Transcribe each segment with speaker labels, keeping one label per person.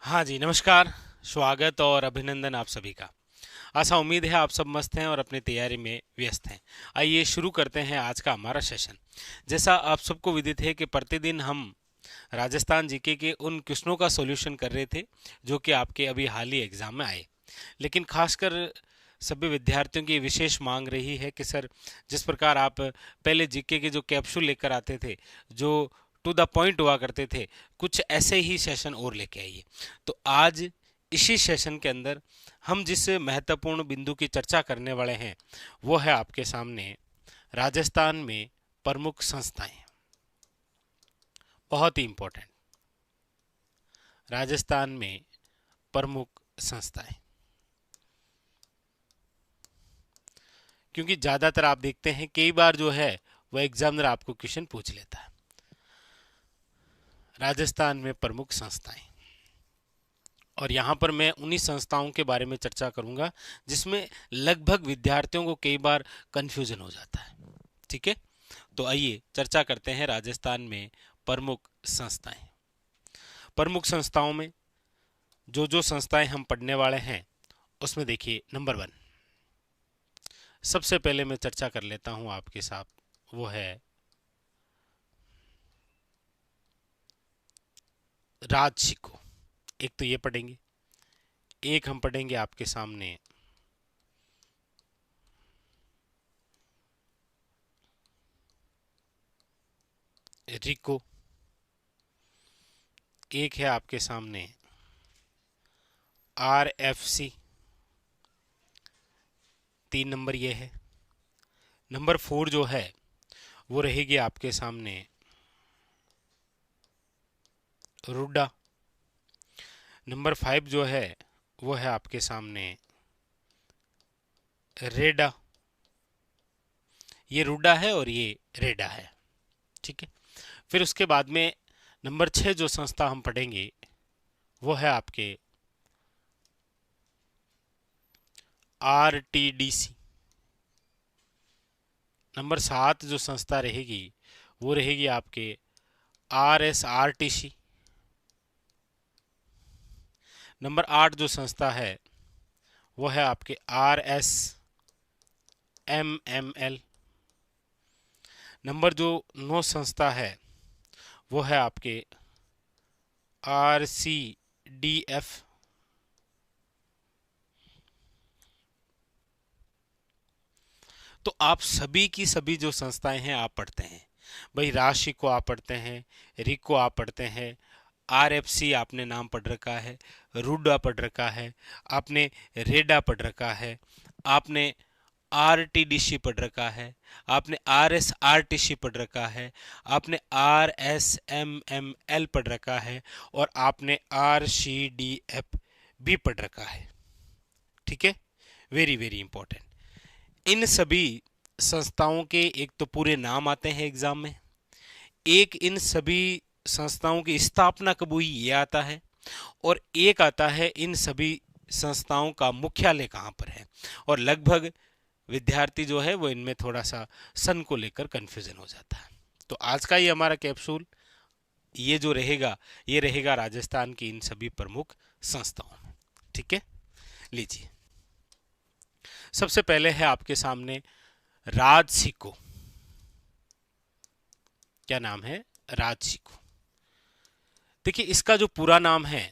Speaker 1: हाँ जी, नमस्कार। स्वागत और अभिनंदन आप सभी का। आशा उम्मीद है आप सब मस्त हैं और अपनी तैयारी में व्यस्त हैं। आइए शुरू करते हैं आज का हमारा सेशन। जैसा आप सबको विदित है कि प्रतिदिन हम राजस्थान जीके के उन क्वेश्चनों का सॉल्यूशन कर रहे थे जो कि आपके अभी हाल ही एग्जाम में आए। लेकिन खासकर सभी विद्यार्थियों की विशेष मांग रही है कि सर, जिस प्रकार आप पहले जीके के जो कैप्सूल लेकर आते थे, जो टू द पॉइंट हुआ करते थे, कुछ ऐसे ही सेशन और लेके आइए। तो आज इसी सेशन के अंदर हम जिस महत्वपूर्ण बिंदु की चर्चा करने वाले हैं वो है आपके सामने राजस्थान में प्रमुख संस्थाएं। बहुत ही इंपॉर्टेंट, राजस्थान में प्रमुख संस्थाएं। क्योंकि ज़्यादातर आप देखते हैं कई बार जो है वह एग्जामिनर आपको क्वेश्चन पूछ लेता है। राजस्थान में प्रमुख संस्थाएं, और यहाँ पर मैं उन्हीं संस्थाओं के बारे में चर्चा करूंगा जिसमें लगभग विद्यार्थियों को कई बार कंफ्यूजन हो जाता है। ठीक है, तो आइए चर्चा करते हैं राजस्थान में प्रमुख संस्थाएं। प्रमुख संस्थाओं में जो जो संस्थाएं हम पढ़ने वाले हैं उसमें देखिए, नंबर 1 सबसे पहले मैं चर्चा कर लेता हूं आपके साथ, वो है राजशिको। एक तो ये पढ़ेंगे, एक हम पढ़ेंगे आपके सामने रिको, एक है आपके सामने RFC, 3 नंबर ये है। नंबर 4 जो है वो रहेगी आपके सामने रुडा। नंबर 5 जो है वो है आपके सामने रेडा। ये रुडा है और ये रेडा है। ठीक है, फिर उसके बाद में नंबर 6 जो संस्था हम पढ़ेंगे वो है आपके RTDC। नंबर 7 जो संस्था रहेगी वो रहेगी आपके RSRTC। नंबर 8 जो संस्था है वो है आपके RSMML। नंबर जो 9 संस्था है वो है आपके RCDF। तो आप सभी की सभी जो संस्थाएं हैं आप पढ़ते हैं। भाई राशि को आप पढ़ते हैं, रिक को आप पढ़ते हैं, RFC आपने नाम पढ़ रखा है, रूडा पढ़ रखा है, आपने रेडा पढ़ रखा है, आपने RTDC पढ़ रखा है, आपने RSRTC पढ़ रखा है, आपने RSMML पढ़ रखा है और आपने RCDF भी पढ़ रखा है। ठीक है, वेरी वेरी इंपॉर्टेंट। इन सभी संस्थाओं के एक तो पूरे नाम आते हैं एग्जाम में, एक इन सभी संस्थाओं की स्थापना कब हुई ये आता है, और एक आता है इन सभी संस्थाओं का मुख्यालय कहाँ पर है। और लगभग विद्यार्थी जो है वो इनमें थोड़ा सा सन को लेकर कंफ्यूजन हो जाता है। तो आज का ये हमारा कैप्सूल ये जो रहेगा ये रहेगा राजस्थान की इन सभी प्रमुख संस्थाओं में। ठीक है, लीजिए सबसे पहले है आपके सामने राजसिको। क्या नाम है? राजसिको। देखिए इसका जो पूरा नाम है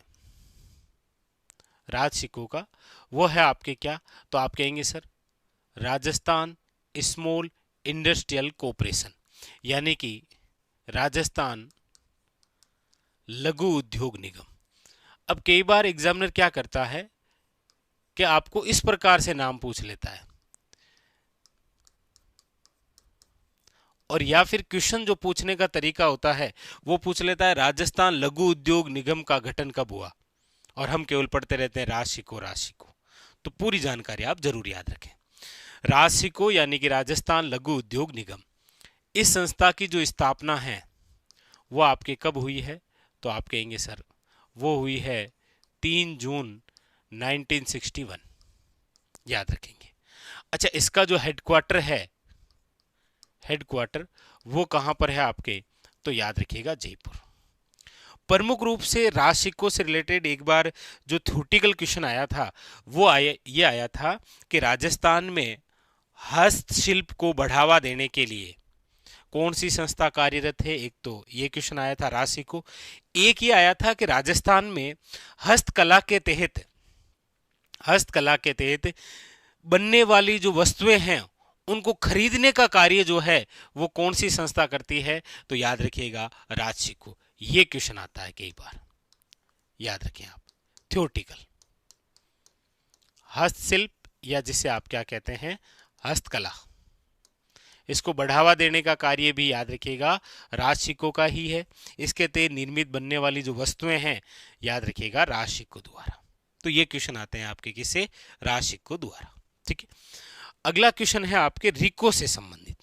Speaker 1: राजसिको का वो है आपके क्या, तो आप कहेंगे sir Rajasthan small industrial corporation, यानी कि राजस्थान लघु उद्योग निगम। अब कई बार एग्जामिनर क्या करता है कि आपको इस प्रकार से नाम पूछ लेता है, और या फिर क्वेश्चन जो पूछने का तरीका होता है वो पूछ लेता है राजस्थान लघु उद्योग निगम का गठन कब हुआ, और हम केवल पढ़ते रहते हैं राशिको राशिको। तो पूरी जानकारी आप जरूर याद रखें। राशिको यानी कि राजस्थान लघु उद्योग निगम, इस संस्था की जो स्थापना है वो आपके कब हुई है, तो आप कहेंगे सर वो हुई है 3 जून 1961। याद रखेंगे। अच्छा, इसका जो हेडक्वार्टर है, हेडक्वार्टर वो कहां पर है आपके, तो याद रखिएगा जयपुर। प्रमुख रूप से राज सिक्कों से रिलेटेड एक बार जो थ्योरेटिकल क्वेश्चन आया था वो ये आया था कि राजस्थान में हस्तशिल्प को बढ़ावा देने के लिए कौन सी संस्था कार्यरत है। एक तो ये क्वेश्चन आया था राज सिक्कों, एक ये आया था कि राजस्थान में हस्तकला के तहत बनने वाली जो वस्तुएं हैं उनको खरीदने का कार्य जो है वो कौन सी संस्था करती है, तो याद रखिएगा राज सिक्कों। ये क्वेश्चन आता है कई बार, याद रखें आप। थ्योरेटिकल हस्तशिल्प या जिसे आप क्या कहते हैं हस्तकला, इसको बढ़ावा देने का कार्य भी याद रखिएगा राज सिक्कों का ही है। इसके तहत निर्मित बनने वाली जो वस्तुएं हैं याद रखिएगा राज सिक्कों द्वारा। तो ये क्वेश्चन आते हैं आपके किससे, राज सिक्कों द्वारा। ठीक है, अगला क्वेश्चन है आपके रिको से संबंधित।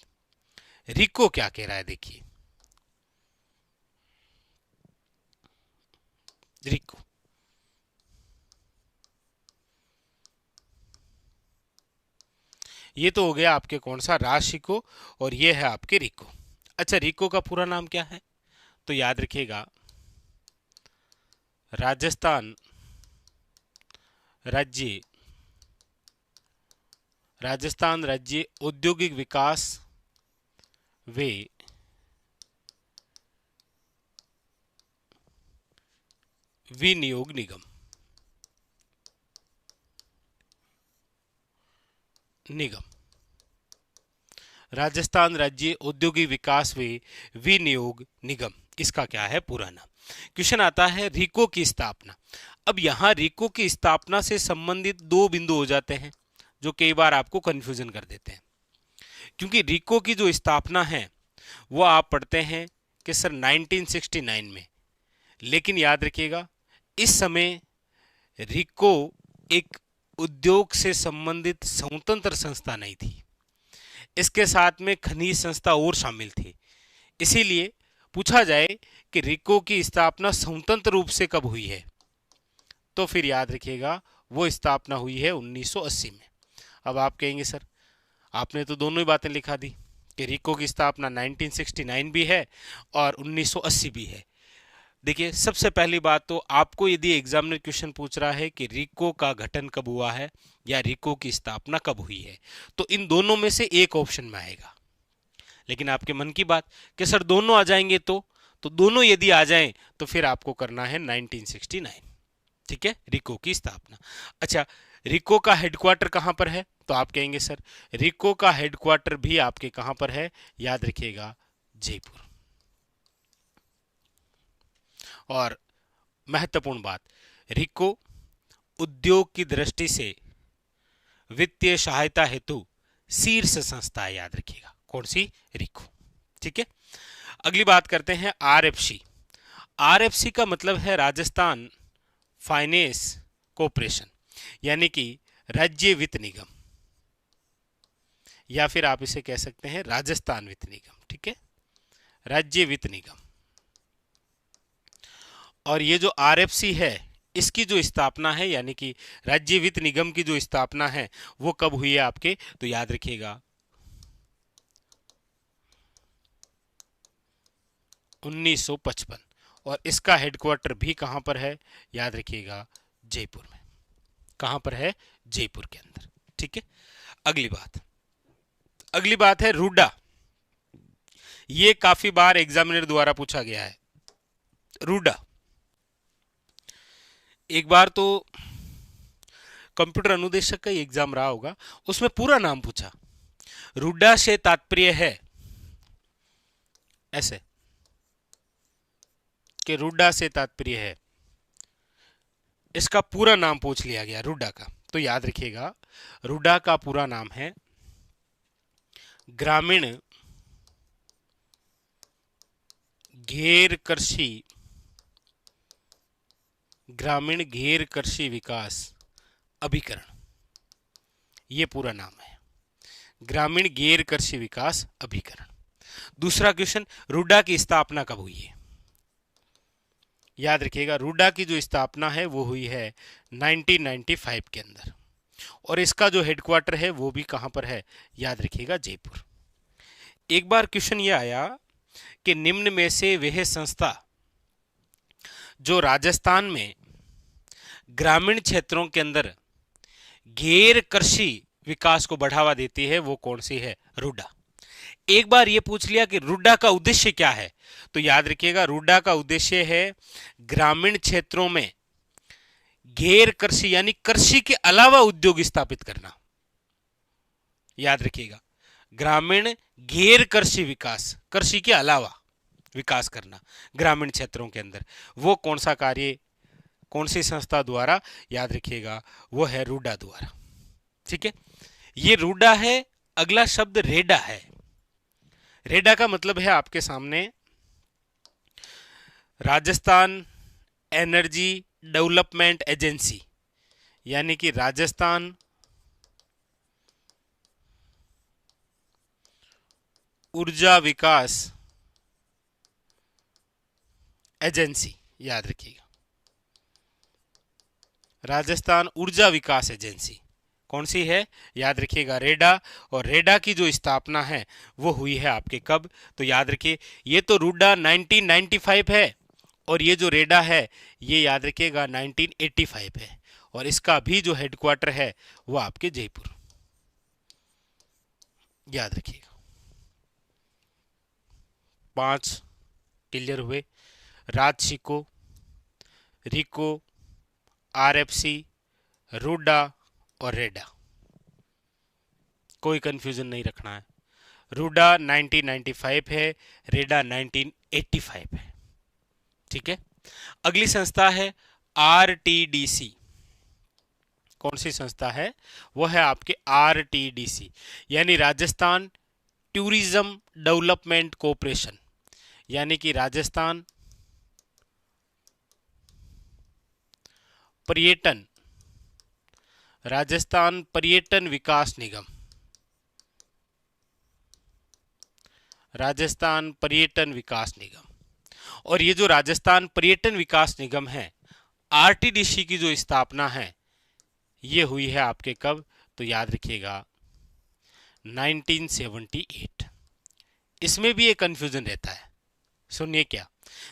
Speaker 1: रिको क्या कह रहा है, देखिए रिको ये तो हो गया आपके कौन सा राज सिक्कों, और ये है आपके रिको। अच्छा, रिको का पूरा नाम क्या है, तो याद रखिएगा राजस्थान राज्य औद्योगिक विकास वे विनियोग निगम। राजस्थान राज्य औद्योगिक विकास व विनियोग निगम, इसका क्या है पूरा नाम। क्वेश्चन आता है रिको की स्थापना। अब यहां रिको की स्थापना से संबंधित दो बिंदु हो जाते हैं जो कई बार आपको कंफ्यूजन कर देते हैं, क्योंकि रिको की जो स्थापना है वो आप पढ़ते हैं कि सर 1969 में, लेकिन याद रखिएगा इस समय रिको एक उद्योग से संबंधित स्वतंत्र संस्था नहीं थी, इसके साथ में खनिज संस्था और शामिल थी। इसीलिए पूछा जाए कि रिको की स्थापना स्वतंत्र रूप से कब हुई है, तो फिर याद रखिएगा वो स्थापना हुई है 1980 में। अब आप कहेंगे सर आपने तो दोनों ही बातें लिखा दी कि रिको की स्थापना 1969 भी है और 1980 भी है। देखिए, सबसे पहली बात तो आपको यदि एग्जामिनर क्वेश्चन पूछ रहा है कि रिको का गठन कब हुआ है या रिको की स्थापना कब हुई है, तो इन दोनों में से एक ऑप्शन में आएगा। लेकिन आपके मन की बात कि सर दोनों आ जाएंगे तो दोनों यदि आ जाएं तो फिर आपको करना है 1969। ठीक है, रिको की स्थापना। अच्छा, रिको का हेडक्वार्टर कहां पर है, तो आप कहेंगे सर रिको का हेडक्वार्टर भी आपके कहां पर है, याद रखिएगा जयपुर। और महत्वपूर्ण बात, रिको उद्योग की दृष्टि से वित्तीय सहायता हेतु शीर्ष संस्था है, याद रखिएगा कौन सी, रिको। ठीक है, अगली बात करते हैं आरएफसी। आरएफसी का मतलब है राजस्थान फाइनेंस कॉरपोरेशन, यानी कि राज्य वित्त निगम, या फिर आप इसे कह सकते हैं राजस्थान वित्त निगम। ठीक है, राज्य वित्त निगम। और ये जो आरएफसी है इसकी जो स्थापना है, यानी कि राज्य वित्त निगम की जो स्थापना है वो कब हुई है आपके, तो याद रखिएगा 1955। और इसका हेडक्वार्टर भी कहां पर है, याद रखिएगा जयपुर में। कहां पर है, जयपुर के अंदर। ठीक है, अगली बात है रूडा। ये काफी बार एग्जामिनर द्वारा पूछा गया है। रूडा एक बार तो कंप्यूटर अनुदेशक का एग्जाम रहा होगा, उसमें पूरा नाम पूछा। रूडा से तात्पर्य है ऐसे कि रूडा से तात्पर्य है, इसका पूरा नाम पूछ लिया गया रूडा का। तो याद रखिएगा रूडा का पूरा नाम है ग्रामीण घेर कृषि विकास अभिकरण, ये पूरा नाम है, ग्रामीण घेर कृषि विकास अभिकरण। दूसरा क्वेश्चन, रूडा की स्थापना कब हुई है, याद रखिएगा रूडा की जो स्थापना है वो हुई है 1995 के अंदर, और इसका जो हेडक्वार्टर है वो भी कहां पर है, याद रखिएगा जयपुर। एक बार क्वेश्चन ये आया कि निम्न में से वह संस्था जो राजस्थान में ग्रामीण क्षेत्रों के अंदर गैर कृषि विकास को बढ़ावा देती है वो कौन सी है? रूडा। एक बार ये पूछ लिया कि रूडा का उद्देश्य क्या है, तो याद रखिएगा रूडा का उद्देश्य है ग्रामीण क्षेत्रों में गैर कृषि यानी कृषि के अलावा उद्योग स्थापित करना। याद रखिएगा, ग्रामीण गैर कृषि विकास, कृषि के अलावा विकास करना ग्रामीण क्षेत्रों के अंदर, वो कौन सा कार्य कौन सी संस्था द्वारा? याद रखिएगा वो है रूडा द्वारा। ठीक है, ये रूडा है। अगला शब्द रेडा है। रेडा का मतलब है आपके सामने राजस्थान एनर्जी डेवलपमेंट एजेंसी, यानी कि राजस्थान ऊर्जा विकास एजेंसी। याद रखिएगा, राजस्थान ऊर्जा विकास एजेंसी कौन सी है? याद रखिएगा रेडा। और रेडा की जो स्थापना है वो हुई है आपके कब? तो याद रखिए ये तो रूडा 1995 है और ये जो रेडा है ये याद रखिएगा 1985 है, और इसका भी जो हेडक्वार्टर है वो आपके जयपुर। याद रखिएगा। 5 क्लियर हुए? राजशिको, रिको, आरएफसी, रूडा और रेडा। कोई कंफ्यूजन नहीं रखना है। रूडा 1995 है, रेडा 1985 है। ठीक है, अगली संस्था है आरटीडीसी। कौन सी संस्था है? वो है आपके आरटीडीसी, यानी राजस्थान टूरिज्म डेवलपमेंट कॉरपोरेशन, यानी कि राजस्थान पर्यटन विकास निगम। राजस्थान पर्यटन विकास निगम। और ये जो राजस्थान पर्यटन विकास निगम है, आरटीडीसी की जो स्थापना है ये हुई है आपके कब? तो याद रखिएगा 1978। इसमें भी एक कंफ्यूजन रहता है, सुनिए क्या।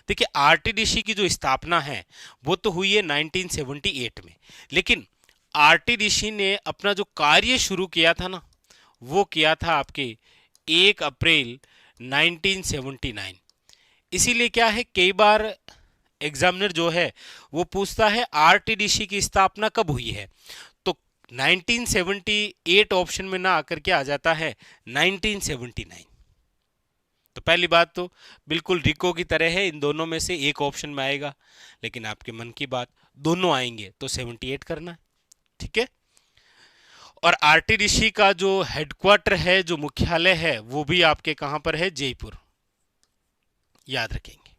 Speaker 1: देखिए आरटीडीसी की जो स्थापना है वो तो हुई है 1978 में, लेकिन आरटीडीसी ने अपना जो कार्य शुरू किया था ना वो किया था आपके 1 अप्रैल 1979। इसीलिए क्या है, कई बार एग्जामिनर जो है वो पूछता है आरटीडीसी की स्थापना कब हुई है, तो 1978 ऑप्शन में ना आकर के आ जाता है 1979। तो पहली बात तो बिल्कुल रिको की तरह है, इन दोनों में से एक ऑप्शन में आएगा, लेकिन आपके मन की बात दोनों आएंगे तो 78 करना है। ठीक है, और आरटीडीसी का जो हेडक्वार्टर है, जो मुख्यालय है, वो भी आपके कहां पर है? जयपुर। याद रखेंगे।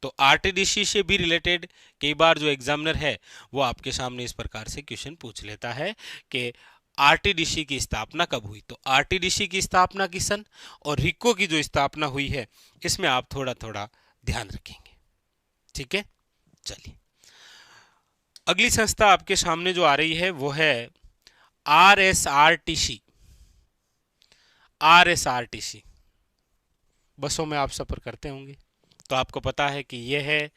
Speaker 1: तो आरटीडीसी से भी रिलेटेड कई बार जो एग्जामिनर है वो आपके सामने इस प्रकार से क्वेश्चन पूछ लेता है कि आरटीडीसी की स्थापना कब हुई। तो आरटीडीसी की स्थापना की सन और रिको की जो स्थापना हुई है इसमें आप थोड़ा थोड़ा ध्यान रखेंगे। ठीक है, चलिए अगली संस्था आपके सामने जो आ रही है वो है आरएसआरटीसी। आरएसआरटीसी बसों में आप सफर करते होंगे तो आपको पता है कि यह है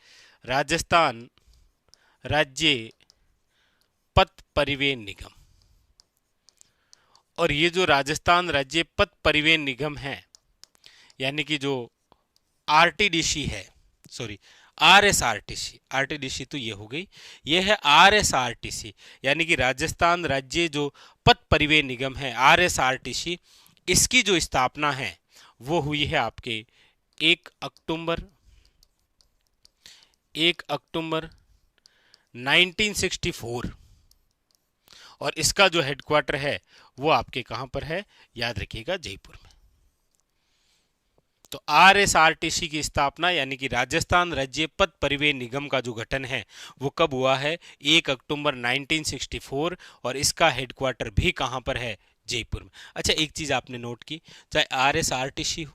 Speaker 1: राजस्थान राज्य पथ परिवहन निगम। और ये जो राजस्थान राज्य पथ परिवहन निगम है, यानी कि जो आरटीडीसी है, सॉरी आरएसआरटीसी, आरटीडीसी तो ये हो गई, ये है आरएसआरटीसी, यानी कि राजस्थान राज्य जो पथ परिवहन निगम है आरएसआरटीसी, इसकी जो स्थापना है वो हुई है आपके 1 अक्टूबर 1964। और इसका जो हेडक्वार्टर है वो आपके कहां पर है? याद रखिएगा जयपुर में। तो आरएसआरटीसी की स्थापना यानी कि राजस्थान राज्य पथ परिवहन निगम का जो गठन है वो कब हुआ है? 1 अक्टूबर 1964, और इसका हेडक्वार्टर भी कहां पर है? जयपुर में। अच्छा एक चीज आपने नोट की, चाहे आरएसआरटीसी हो,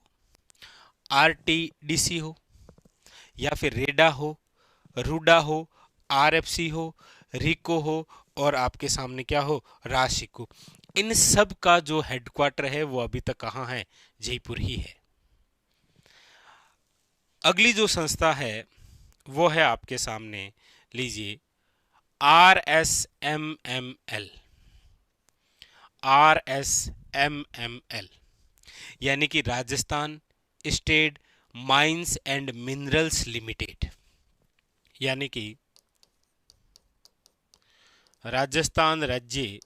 Speaker 1: आरटीडीसी हो, या फिर रेडा हो, रूडा हो, आरएफसी हो, रिको हो, और आपके सामने क्या हो? राशिको, इन सब का जो हेडक्वार्टर है वो अभी तक कहां है? जयपुर ही है। अगली जो संस्था है वो है आपके सामने, लीजिए RSMML। RSMML यानी कि Rajasthan state mines and minerals limited, यानी कि राजस्थान राज्य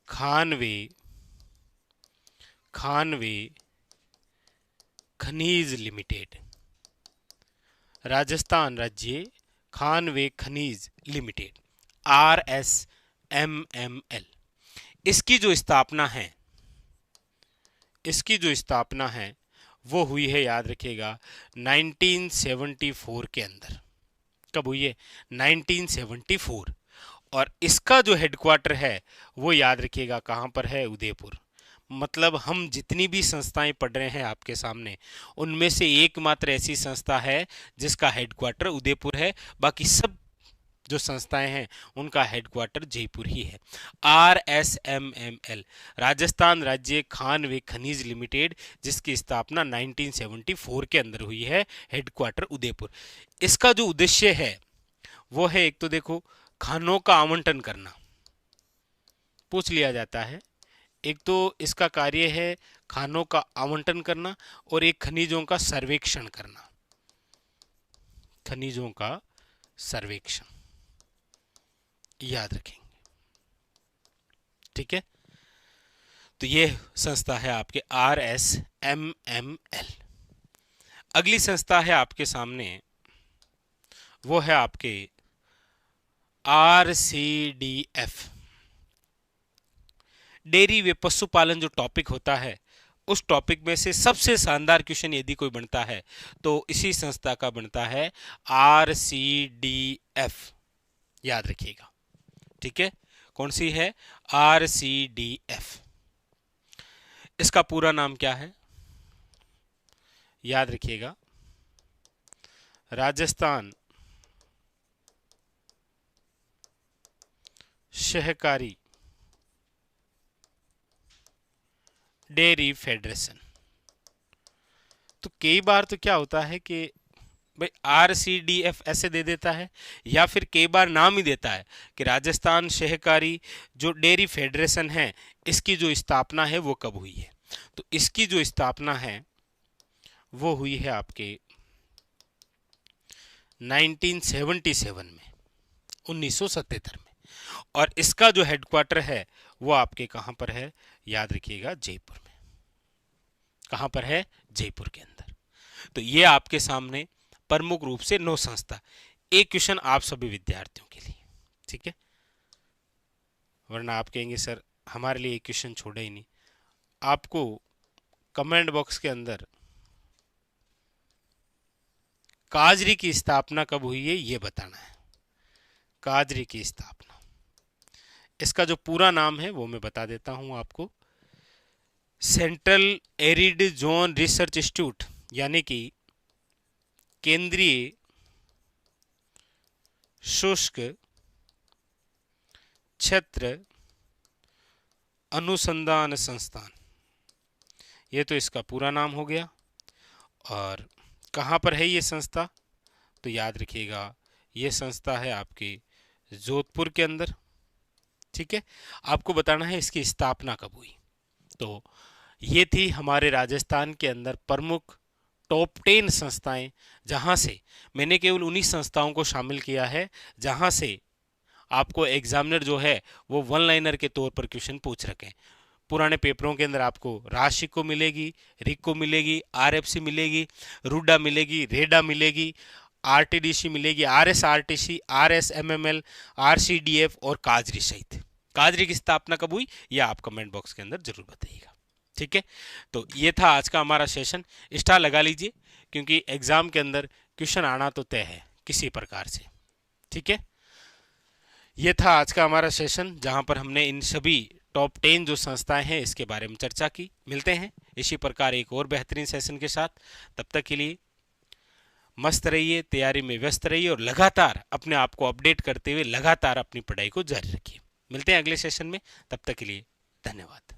Speaker 1: खानवे खनिज लिमिटेड। राजस्थान राज्य खानवे खनिज लिमिटेड, RSMML। इसकी जो स्थापना है वो हुई है, याद रखिएगा, 1974 के अंदर। कब हुई है? 1974। और इसका जो हेडक्वार्टर है वो याद रखिएगा कहाँ पर है? उदयपुर। मतलब हम जितनी भी संस्थाएं पढ़ रहे हैं आपके सामने, उनमें से एकमात्र ऐसी संस्था है जिसका हेडक्वार्टर उदयपुर है, बाकी सब जो संस्थाएं हैं उनका हेडक्वार्टर जयपुर ही है। RSMML राजस्थान राज्य खान व खनिज लिमिटेड, जिसकी स्थापना 1974 के अंदर हुई है, हेडक्वार्टर उदयपुर। इसका जो उद्देश्य है वो है, एक तो देखो खानों का आवंटन करना, पूछ लिया जाता है। एक तो इसका कार्य है खानों का आवंटन करना, और एक खनिजों का सर्वेक्षण करना। खनिजों का सर्वेक्षण याद रखेंगे, ठीक है। तो ये संस्था है आपके RSMML। अगली संस्था है आपके सामने, वो है आपके RCDF। डेयरी व पशुपालन जो टॉपिक होता है, उस टॉपिक में से सबसे शानदार क्वेश्चन यदि कोई बनता है तो इसी संस्था का बनता है, RCDF। याद रखिएगा, ठीक है। कौन सी है? RCDF। इसका पूरा नाम क्या है? याद रखिएगा, राजस्थान सहकारी डेयरी फेडरेशन। तो कई बार तो क्या होता है कि भाई RCDF ऐसे दे देता है, या फिर कई बार नाम ही देता है कि राजस्थान सहकारी जो डेयरी फेडरेशन है, इसकी जो स्थापना है वो कब हुई है। तो इसकी जो स्थापना है वो हुई है आपके 1977 में, 1977 में। और इसका जो हेडक्वार्टर है वो आपके कहां पर है? याद रखिएगा, जयपुर में। कहां पर है? जयपुर के अंदर। तो ये आपके सामने प्रमुख रूप से 9 संस्था। एक क्वेश्चन आप सभी विद्यार्थियों के लिए, ठीक है, वरना आप कहेंगे सर हमारे लिए एक क्वेश्चन छोड़े ही नहीं। आपको कमेंट बॉक्स के अंदर काजरी की स्थापना कब हुई है ये बताना है। काजरी की स्थापना, इसका जो पूरा नाम है वो मैं बता देता हूं आपको। Central arid zone research institute, यानी कि केंद्रीय शुष्क क्षेत्र अनुसंधान संस्थान, ये तो इसका पूरा नाम हो गया। और कहाँ पर है ये संस्था? तो याद रखिएगा, ये संस्था है आपके जोधपुर के अंदर, ठीक है। आपको बताना है इसकी स्थापना कब हुई। तो ये थी हमारे राजस्थान के अंदर प्रमुख टॉप 10 संस्थाएं, जहां से मैंने केवल उन्हीं संस्थाओं को शामिल किया है जहां से आपको एग्जामिनर जो है वो वन लाइनर के तौर पर क्वेश्चन पूछ रखे हैं। पुराने पेपरों के अंदर आपको राशि को मिलेगी, रिक को मिलेगी, RFC मिलेगी, रूडा मिलेगी, रेडा मिलेगी, RTDC मिलेगी, RSRTC, RSMML, RCDF और काजरी सहित। काजरी की स्थापना कब हुई ये आप कमेंट बॉक्स के अंदर जरूर बताइएगा, ठीक है। तो ये था आज का हमारा सेशन। स्टार लगा लीजिए, क्योंकि एग्जाम के अंदर क्वेश्चन आना तो तय है किसी प्रकार से, ठीक है। ये था आज का हमारा सेशन, जहां पर हमने इन सभी टॉप 10 जो संस्थाएं हैं इसके बारे में चर्चा की। मिलते हैं इसी प्रकार एक और बेहतरीन सेशन के साथ। तब तक के लिए मस्त रहिए, तैयारी में व्यस्त रहिए और लगातार अपने आप को अपडेट करते हुए लगातार अपनी पढ़ाई को जारी रखिए। मिलते हैं अगले सेशन में, तब तक के लिए धन्यवाद।